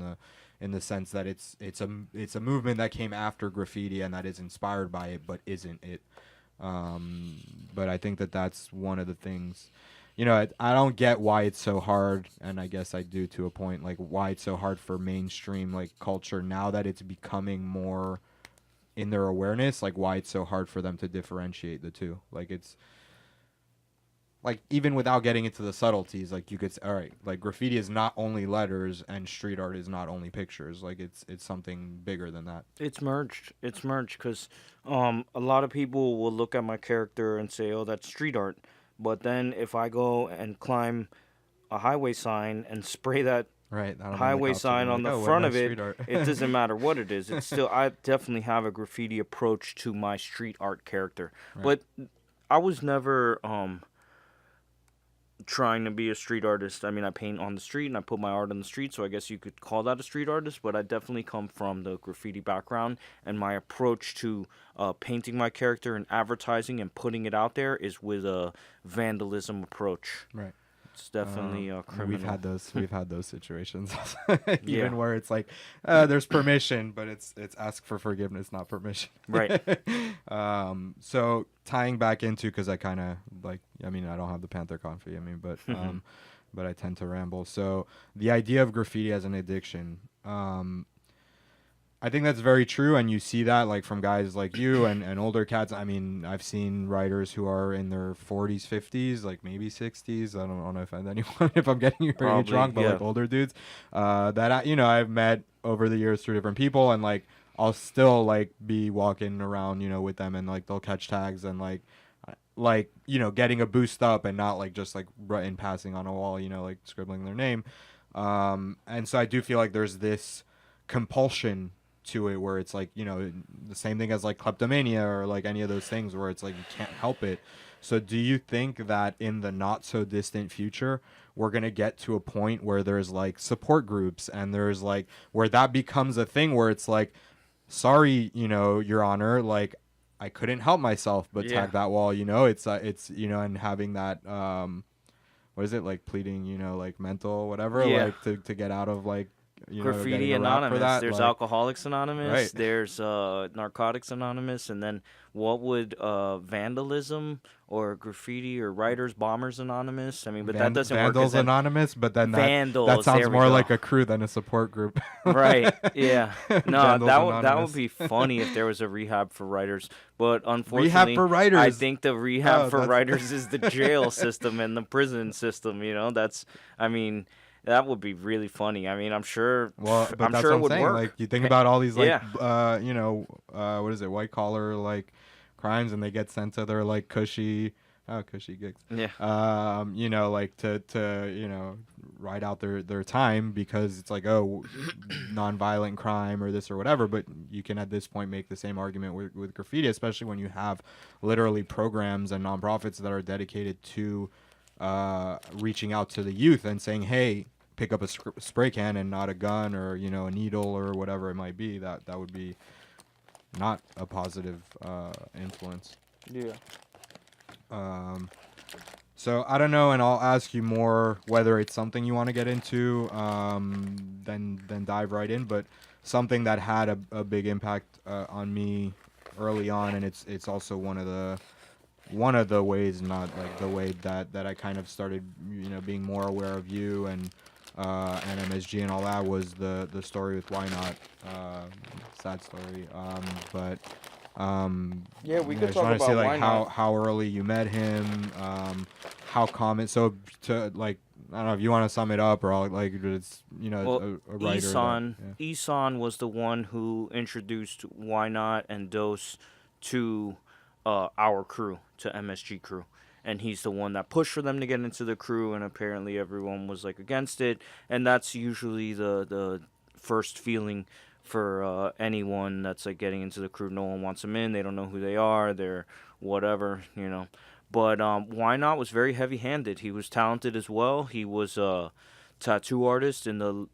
the sense that it's a movement that came after graffiti and that is inspired by it, but isn't it. But I think that that's one of the things. I don't get why it's so hard, and I guess I do to a point, like why it's so hard for mainstream like culture now that it's becoming more in their awareness, like why it's so hard for them to differentiate the two. Like it's like even without getting into the subtleties, like you could say, all right, like graffiti is not only letters and street art is not only pictures. Like it's something bigger than that. It's merged. It's merged because a lot of people will look at my character and say, "Oh, that's street art." But then if I go and climb a highway sign and spray that Right. I don't know, the highway cops are sign gonna on be like, the "Oh, front nice of it, street art." it doesn't matter what it is. It's still, I definitely have a graffiti approach to my street art character. Right. But I was never trying to be a street artist. I mean, I paint on the street and I put my art on the street, so I guess you could call that a street artist. But I definitely come from the graffiti background, and my approach to painting my character and advertising and putting it out there is with a vandalism approach. Right. It's definitely criminal. We've had those situations, even Yeah. where it's like there's permission, but it's ask for forgiveness, not permission. Right. So tying back into, because I kind of like, I mean, I don't have the Panther coffee, I mean, but I tend to ramble. So the idea of graffiti as an addiction, I think that's very true, and you see that like from guys like you and older cats. I mean, I've seen writers who are in their 40s, 50s, like maybe 60s. I don't want to offend anyone if I'm getting your age wrong, but like older dudes that I've met over the years through different people, and like I'll still like be walking around, with them, and like they'll catch tags and like getting a boost up and not like just like in passing on a wall, like scribbling their name. And so I do feel like there's this compulsion to it where it's like, the same thing as like kleptomania or like any of those things where it's like you can't help it. So do you think that in the not so distant future we're going to get to a point where there's like support groups and there's like where that becomes a thing where it's like, sorry, your honor, like I couldn't help myself but tag that wall, it's and having that what is it, like pleading, like mental whatever, like to get out of like Graffiti Anonymous. That, there's like, Alcoholics Anonymous. Right. There's Narcotics Anonymous, and then what would vandalism or graffiti or Writers Bombers Anonymous? I mean, but that doesn't work. Vandals Anonymous, but then Vandals, that sounds more go. like a crew than a support group. Right. Yeah. No, that would Anonymous. be funny if there was a rehab for writers. But unfortunately, Rehab for writers. I think the rehab for that's- writers is the jail system and the prison system. I mean. That would be really funny. I mean, I'm sure. Well, but I'm that's sure what it I'm would saying. work. Like you think about all these like, Yeah. what is it, white collar like crimes, and they get sent to their like cushy gigs. Yeah. Like to ride out their time because it's like, oh, nonviolent crime or this or whatever. But you can at this point make the same argument with graffiti, especially when you have literally programs and nonprofits that are dedicated to reaching out to the youth and saying, hey, pick up a spray can and not a gun or a needle or whatever it might be. That would be not a positive influence. Yeah. So I don't know, and I'll ask you more whether it's something you want to get into, then dive right in. But something that had a big impact on me early on, and it's also one of the ways, not like the way that I kind of started, being more aware of you and MSG and all that, was the story with Why Not. Sad story. Yeah, we I could just talk wanted to say about like Why Not. how early you met him, how common. So to like, I don't know if you want to sum it up, or I'll, like it's Well, a writer. Isan was the one who introduced Why Not and Dose to our crew, to MSG crew. And he's the one that pushed for them to get into the crew, and apparently everyone was like against it. And that's usually the first feeling for anyone that's like getting into the crew. No one wants them in. They don't know who they are. They're whatever, But Why Not was very heavy-handed. He was talented as well. He was a tattoo artist in the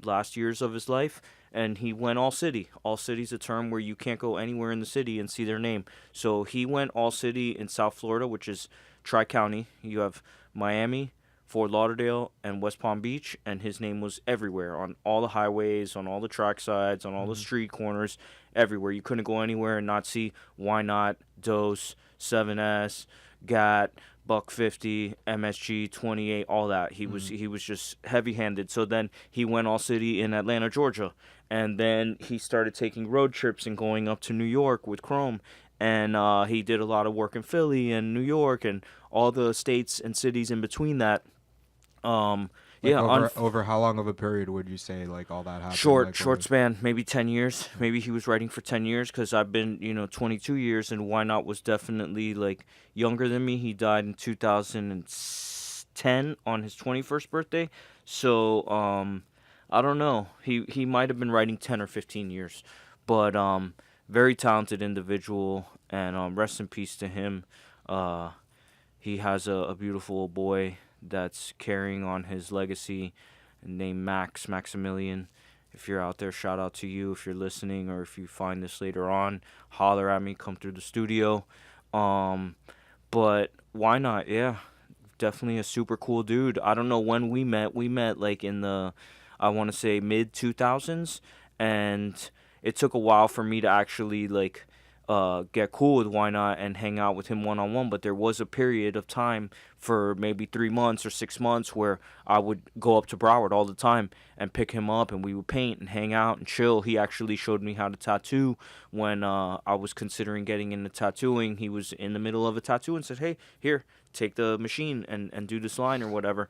last years of his life, and he went all city. All city's a term where you can't go anywhere in the city and see their name. So he went all city in South Florida, which is Tri-County. You have Miami, Fort Lauderdale, and West Palm Beach, and his name was everywhere on all the highways, on all the track sides, on all the street corners, everywhere. You couldn't go anywhere and not see Why Not, Dose, 7S, GAT, Buck 50, MSG 28, all that. He was just heavy-handed. So then he went all city in Atlanta, Georgia, and then he started taking road trips and going up to New York with Chrome. And he did a lot of work in Philly and New York and all the states and cities in between that. Like Yeah, over how long of a period would you say like all that happened? short Like, short over- span, maybe 10 years. Maybe he was writing for 10 years, because I've been 22 years, and Why Not was definitely like younger than me. He died in 2010 on his 21st birthday. So I don't know, he might have been writing 10 or 15 years, but very talented individual, and rest in peace to him. He has a beautiful boy that's carrying on his legacy, named Maximilian. If you're out there, shout out to you. If you're listening, or if you find this later on, holler at me, come through the studio. But Why Not? Yeah, definitely a super cool dude. I don't know when we met. We met like in the, I want to say, mid 2000s, and it took a while for me to actually like get cool with Why Not and hang out with him one on one. But there was a period of time for maybe 3 months or 6 months where I would go up to Broward all the time and pick him up, and we would paint and hang out and chill. He actually showed me how to tattoo when I was considering getting into tattooing. He was in the middle of a tattoo and said, "Hey, here, take the machine and do this line or whatever."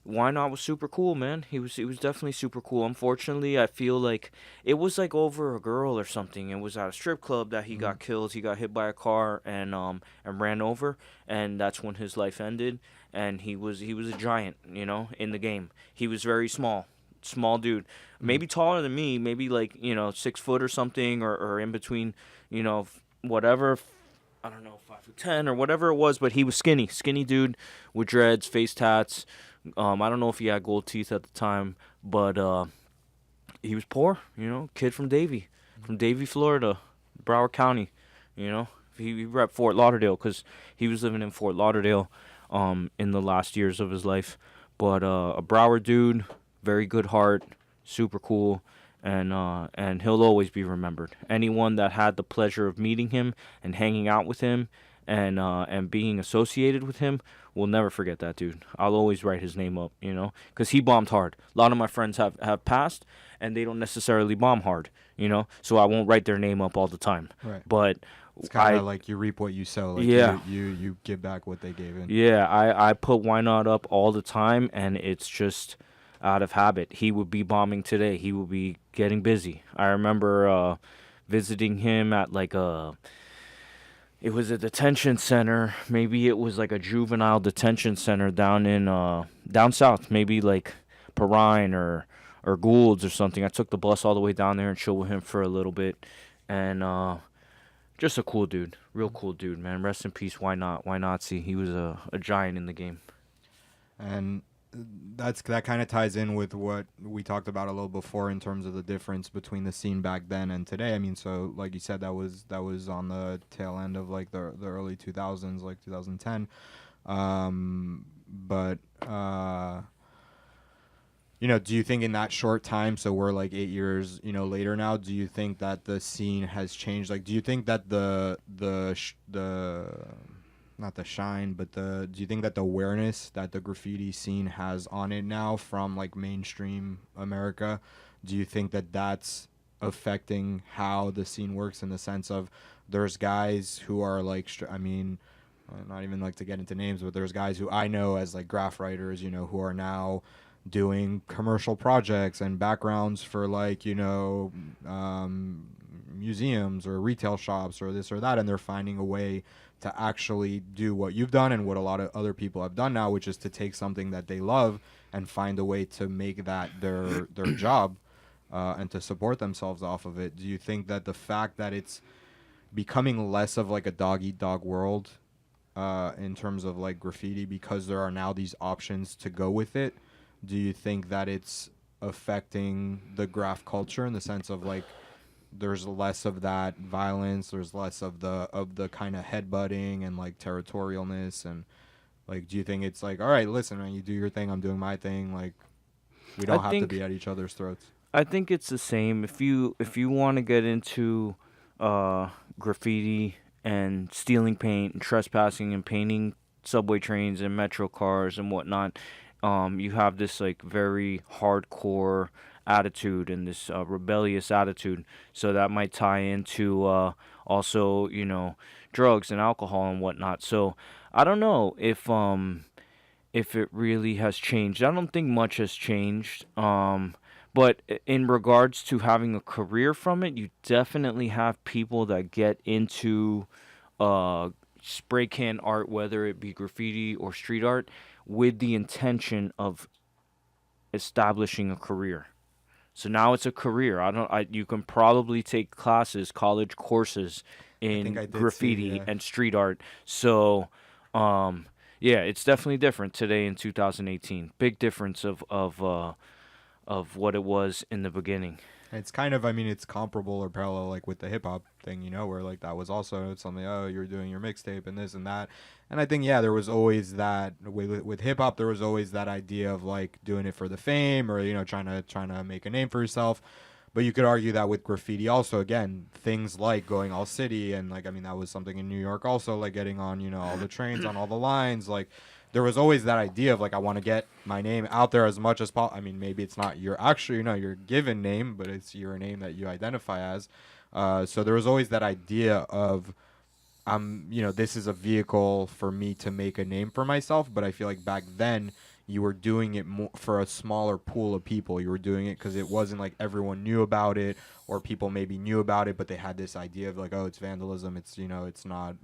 Why Not was super cool, man. He was definitely super cool. Unfortunately, I feel like it was like over a girl or something. It was at a strip club that he got killed. He got hit by a car and ran over, and that's when his life ended. And he was a giant, in the game. He was very small dude, maybe taller than me, maybe like 6 foot or something, or in between, whatever. I don't know, 5'10" or whatever it was, but he was skinny dude with dreads, face tats. I don't know if he had gold teeth at the time, but he was poor, kid from Davie, Florida, Broward County, He rep Fort Lauderdale because he was living in Fort Lauderdale in the last years of his life. But a Broward dude, very good heart, super cool, and he'll always be remembered. Anyone that had the pleasure of meeting him and hanging out with him and being associated with him will never forget that dude. I'll always write his name up, because he bombed hard. A lot of my friends have passed, and they don't necessarily bomb hard, so I won't write their name up all the time. Right. But It's kind of like you reap what you sow. Like Yeah. you give back what they gave in. Yeah, I put Why Not up all the time, and it's just out of habit. He would be bombing today. He would be getting busy. I remember visiting him at it was a detention center. Maybe it was like a juvenile detention center down south, maybe like Perrine or Gould's or something. I took the bus all the way down there and chilled with him for a little bit, and just a cool dude, real cool dude, man. Rest in peace. Why not? See, he was a giant in the game. And that kind of ties in with what we talked about a little before in terms of the difference between the scene back then and today. I mean, so like you said, that was on the tail end of like the early 2000s, like 2010. But do you think in that short time, so we're like 8 years, later now, do you think that the scene has changed? Like, do you think that the not the shine, but do you think that the awareness that the graffiti scene has on it now from like mainstream America, do you think that that's affecting how the scene works, in the sense of there's guys who are like, not even like to get into names, but there's guys who I know as like graph writers, who are now doing commercial projects and backgrounds for like, museums or retail shops or this or that, and they're finding a way to actually do what you've done and what a lot of other people have done now, which is to take something that they love and find a way to make that their job and to support themselves off of it. Do you think that the fact that it's becoming less of like a dog-eat-dog world in terms of like graffiti, because there are now these options to go with it, do you think that it's affecting the graph culture in the sense of like there's less of that violence, there's less of the kind of headbutting and like territorialness, and Like, do you think it's like, all right, listen, man, you do your thing, I'm doing my thing. Like, we don't have to be at each other's throats. I think it's the same. If you want to get into graffiti and stealing paint and trespassing and painting subway trains and metro cars and whatnot, you have this like very hardcore attitude and this rebellious attitude. So that might tie into also drugs and alcohol and whatnot. So I don't know if it really has changed. I don't think much has changed. But in regards to having a career from it, you definitely have people that get into spray can art, whether it be graffiti or street art, with the intention of establishing a career. So now it's a career. You can probably take classes, college courses in graffiti yeah. and street art. So, yeah, it's definitely different today in 2018. Big difference of what it was in the beginning. It's kind of, I mean, it's comparable or parallel, like with the hip hop thing, where like that was also something. Oh, you're doing your mixtape and this and that, and I think there was always that with hip hop. There was always that idea of like doing it for the fame or trying to make a name for yourself. But you could argue that with graffiti also, again, things like going all city and like, I mean, that was something in New York also, like getting on all the trains on all the lines, like. There was always that idea of like, I want to get my name out there as much as possible. I mean, maybe it's not your actual, your given name, but it's your name that you identify as. So there was always that idea of, this is a vehicle for me to make a name for myself. But I feel like back then you were doing it more for a smaller pool of people. You were doing it because it wasn't like everyone knew about it, or people maybe knew about it, but they had this idea of like, oh, it's vandalism. It's, it's not,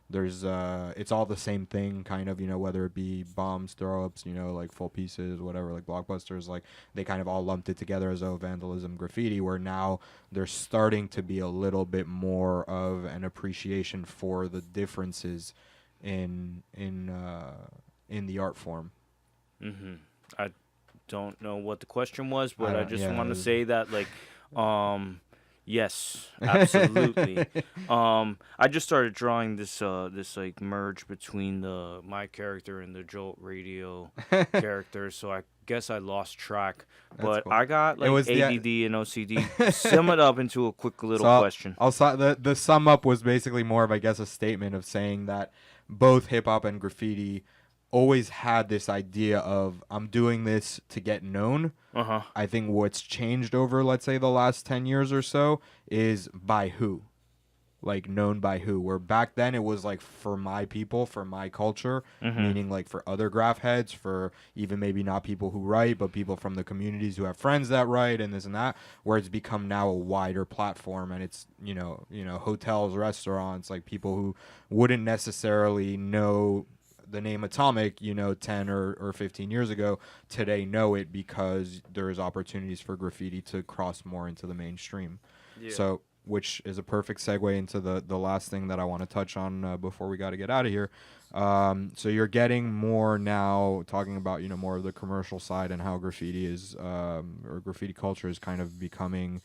there's it's all the same thing kind of, whether it be bombs, throw ups, like full pieces, whatever, like blockbusters, like they kind of all lumped it together as vandalism, graffiti, where now there's starting to be a little bit more of an appreciation for the differences in the art form. I don't know what the question was, but I just want to say that like yes, absolutely. I just started drawing this like merge between my character and the Jolt Radio character, so I guess I lost track. But cool. I got like ADD and OCD. Sum it up into a quick little question. The sum up was basically more of, I guess, a statement of saying that both hip hop and graffiti always had this idea of, I'm doing this to get known. I think what's changed over, let's say, the last 10 years or so is by who. Like, known by who. Where back then it was like for my people, for my culture, meaning like for other graph heads, for even maybe not people who write, but people from the communities who have friends that write and this and that, where it's become now a wider platform, and it's, hotels, restaurants, like people who wouldn't necessarily know the name Atomik, 10 or 15 years ago, today know it because there's opportunities for graffiti to cross more into the mainstream. Yeah. So, which is a perfect segue into the last thing that I want to touch on before we got to get out of here. So you're getting more now, talking about, more of the commercial side and how graffiti is, or graffiti culture is kind of becoming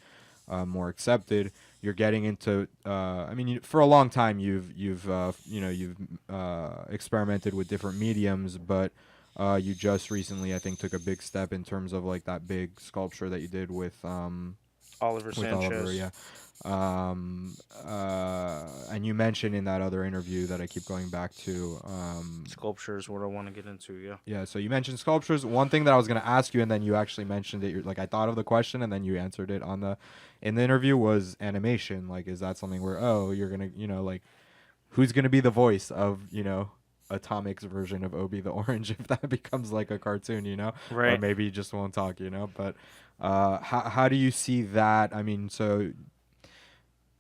more accepted. You're getting into, I mean, for a long time you've experimented with different mediums, but you just recently, I think, took a big step in terms of like that big sculpture that you did with Oliver Sanchez. Yeah. And you mentioned in that other interview that I keep going back to, sculptures, what I want to get into. Yeah, so you mentioned sculptures. One thing that I was going to ask you, and then you actually mentioned it, like I thought of the question and then you answered it in the interview, was animation. Like, is that something where, you're going to, like, who's going to be the voice of, Atomik's version of Obi the Orange if that becomes like a cartoon, Right. Or maybe he just won't talk, but how do you see that? I mean, so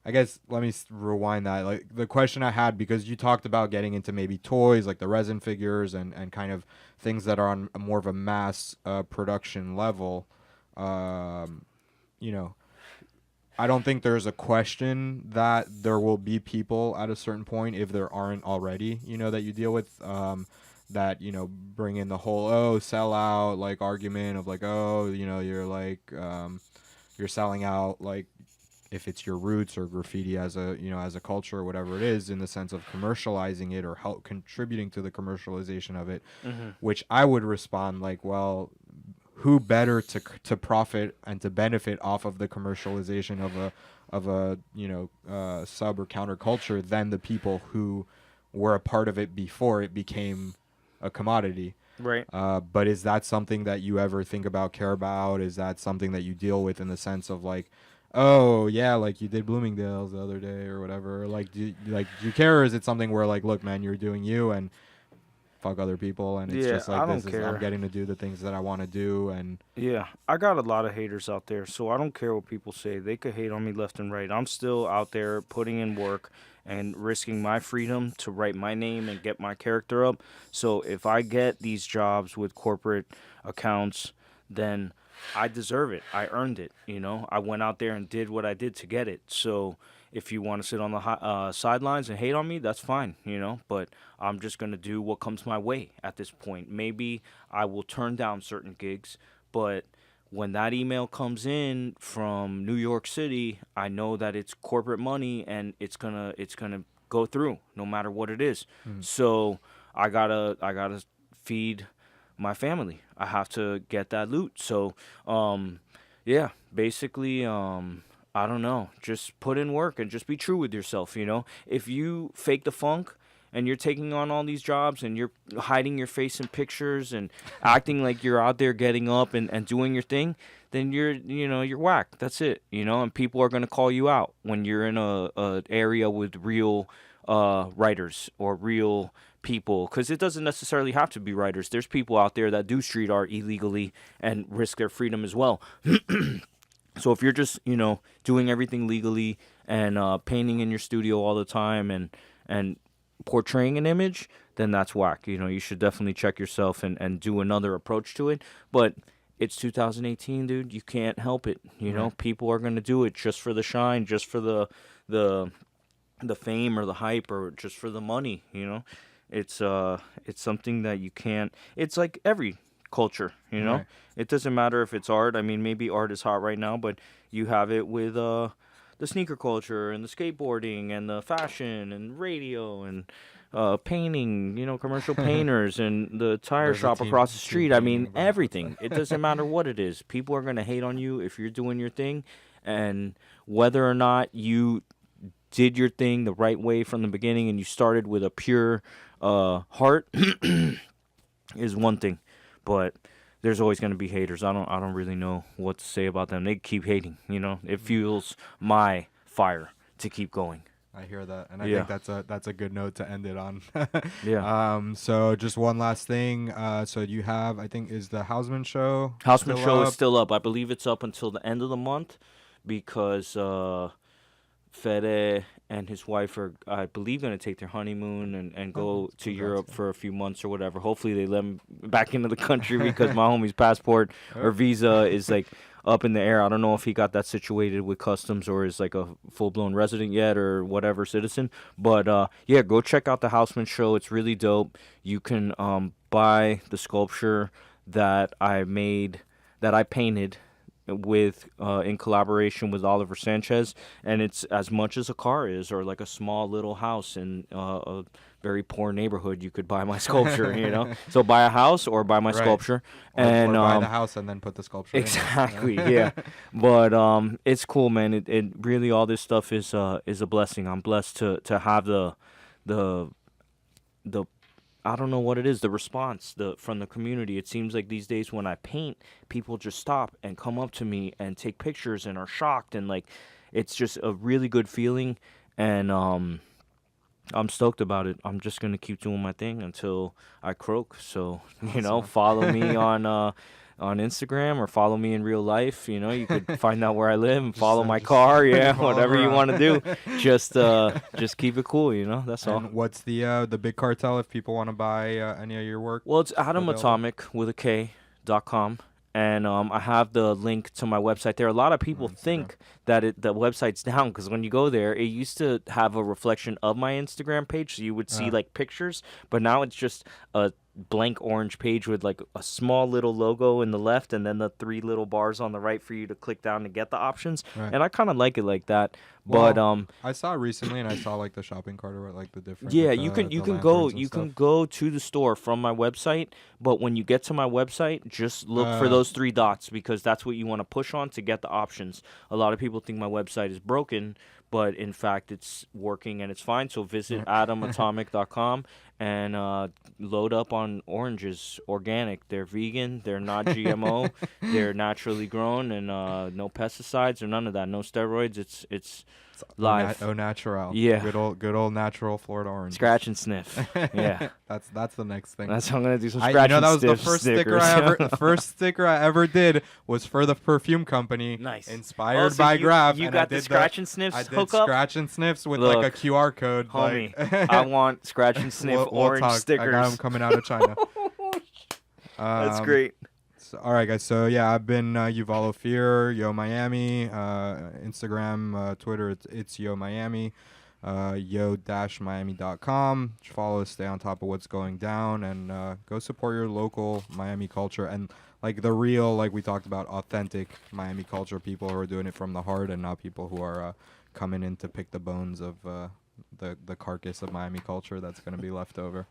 I guess let me rewind that. Like, the question I had, because you talked about getting into maybe toys, like the resin figures and kind of things that are on more of a mass production level. I don't think there's a question that there will be people at a certain point, if there aren't already, that you deal with, that, bring in the whole, sell out, like, argument of like, you're like, you're selling out, like, if it's your roots or graffiti as a, you know, as a culture or whatever it is, in the sense of commercializing it or help contributing to the commercialization of it, which I would respond like, well, who better to profit and to benefit off of the commercialization of a you know, sub or counterculture than the people who were a part of it before it became a commodity. Right. But is that something that you ever think about, care about? Is that something that you deal with in the sense of like, oh yeah, like you did Bloomingdale's the other day or whatever? Like, do you care, or is it something where like, look, man, you're doing you and fuck other people, and it's Yeah, just like, I don't this is, care. I'm getting to do the things that I want to do, and Yeah, I got a lot of haters out there, so I don't care what people say. They could hate on me left and right. I'm still out there putting in work and risking my freedom to write my name and get my character up. So if I get these jobs with corporate accounts, then I deserve it. I earned it, you know? I went out there and did what I did to get it. So if you want to sit on the sidelines and hate on me, that's fine, you know? But I'm just going to do what comes my way at this point. Maybe I will turn down certain gigs, but when that email comes in from New York City, I know that it's corporate money and it's gonna go through no matter what it is. So I gotta feed my family. I have to get that loot. So yeah, basically I don't know. Just put in work and just be true with yourself, you know? If you fake the funk and you're taking on all these jobs and you're hiding your face in pictures and acting like you're out there getting up and doing your thing, then you're whack. That's it, you know? And people are going to call you out when you're in a area with real writers or real people, because it doesn't necessarily have to be writers. There's people out there that do street art illegally and risk their freedom as well. So if you're just, you know, doing everything legally and painting in your studio all the time and portraying an image, then that's whack. You know, you should definitely check yourself and do another approach to it. But it's 2018, dude. You can't help it. You know, people are going to do it just for the shine, just for the fame or the hype, or just for the money, you know. It's something that you can't. It's like every culture, you know. Right. It doesn't matter if it's art. I mean, maybe art is hot right now, but you have it with the sneaker culture and the skateboarding and the fashion and radio and painting, you know, commercial painters and the tire There's a shop team- across the team street. I painting mean, about everything. It doesn't matter what it is. People are going to hate on you if you're doing your thing, and whether or not you did your thing the right way from the beginning and you started with a pure heart is one thing, but there's always going to be haters. I don't really know what to say about them. They keep hating, you know. It fuels my fire to keep going. I hear that, and I Yeah. think that's a good note to end it on. Yeah. So just one last thing. So you have, I think, is the Hausman show? Houseman still show is up? still up. I believe it's up until the end of the month because Fede and his wife are, I believe, going to take their honeymoon and go to Europe for a few months or whatever. Hopefully they let him back into the country because my homie's passport or visa is like up in the air. I don't know if he got that situated with customs or is like a full-blown resident yet or whatever citizen. But yeah, go check out the Houseman show. It's really dope. You can buy the sculpture that I painted with in collaboration with Oliver Sanchez, and it's as much as a car is, or like a small little house in a very poor neighborhood. You could buy my sculpture, you know. So buy a house or buy my Right. sculpture, Or buy the house and then put the sculpture in it. exactly, yeah. But it's cool, man. It really, all this stuff is a blessing. I'm blessed to have the I don't know what it is, the response from the community. It seems like these days when I paint, people just stop and come up to me and take pictures and are shocked, and like it's just a really good feeling, and I'm stoked about it. I'm just going to keep doing my thing until I croak. So, you know, follow me on Instagram or follow me in real life. You know, you could find out where I live and follow my car. Yeah, follow whatever you around. want to do. Just keep it cool, you know. That's all. And what's the big cartel if people want to buy any of your work? Well, it's available? Atomik with a K.com. And I have the link to my website there. A lot of people think that the website's down because when you go there, it used to have a reflection of my Instagram page, so you would see like pictures, but now it's just a blank orange page with like a small little logo in the left and then the 3 little bars on the right for you to click down to get the options. Right. And I kind of like it like that. But Well, I saw it recently, and I saw like the shopping cart or like the different. yeah, with you the, can you the can go lanterns and you can stuff. go to the store from my website, but when you get to my website, just look for those 3 dots because that's what you want to push on to get the options. A lot of people think my website is broken, but in fact it's working and it's fine. So visit atomik.com and load up on oranges, organic. They're vegan, they're not GMO, they're naturally grown, and no pesticides or none of that, no steroids. It's live. Au natural. Yeah. Good old natural Florida orange. Scratch and sniff. Yeah. That's the next thing. That's how I'm gonna do some You scratch know, and that was the sniff first stickers. sticker I ever. The first sticker I ever did was for the perfume company. Nice. Inspired Oh, so by you- Graph. you and got I the did scratch and sniffs I did hookup? scratch and sniffs with like a Look, QR code. Homie, like, I want scratch and sniff we'll orange talk. stickers. I got them coming out of China. That's great. So, all right, guys. So yeah, I've been Uvallo Fear, Yo Miami, Instagram, Twitter. It's Yo Miami, yo-miami.com. Follow us, stay on top of what's going down, and go support your local Miami culture and like the real, like we talked about, authentic Miami culture. People who are doing it from the heart, and not people who are coming in to pick the bones of the carcass of Miami culture that's going to be left over.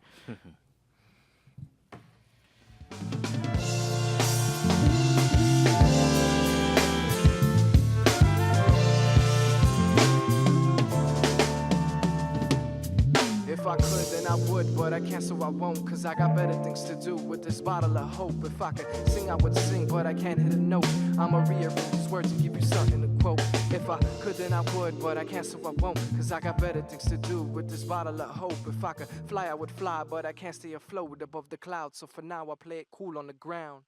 If I could, then I would, but I can't, so I won't. Cause I got better things to do with this bottle of hope. If I could sing, I would sing, but I can't hit a note. I'ma rearrange these words and give you something to quote. If I could, then I would, but I can't, so I won't. Cause I got better things to do with this bottle of hope. If I could fly, I would fly, but I can't stay afloat above the clouds. So for now, I play it cool on the ground.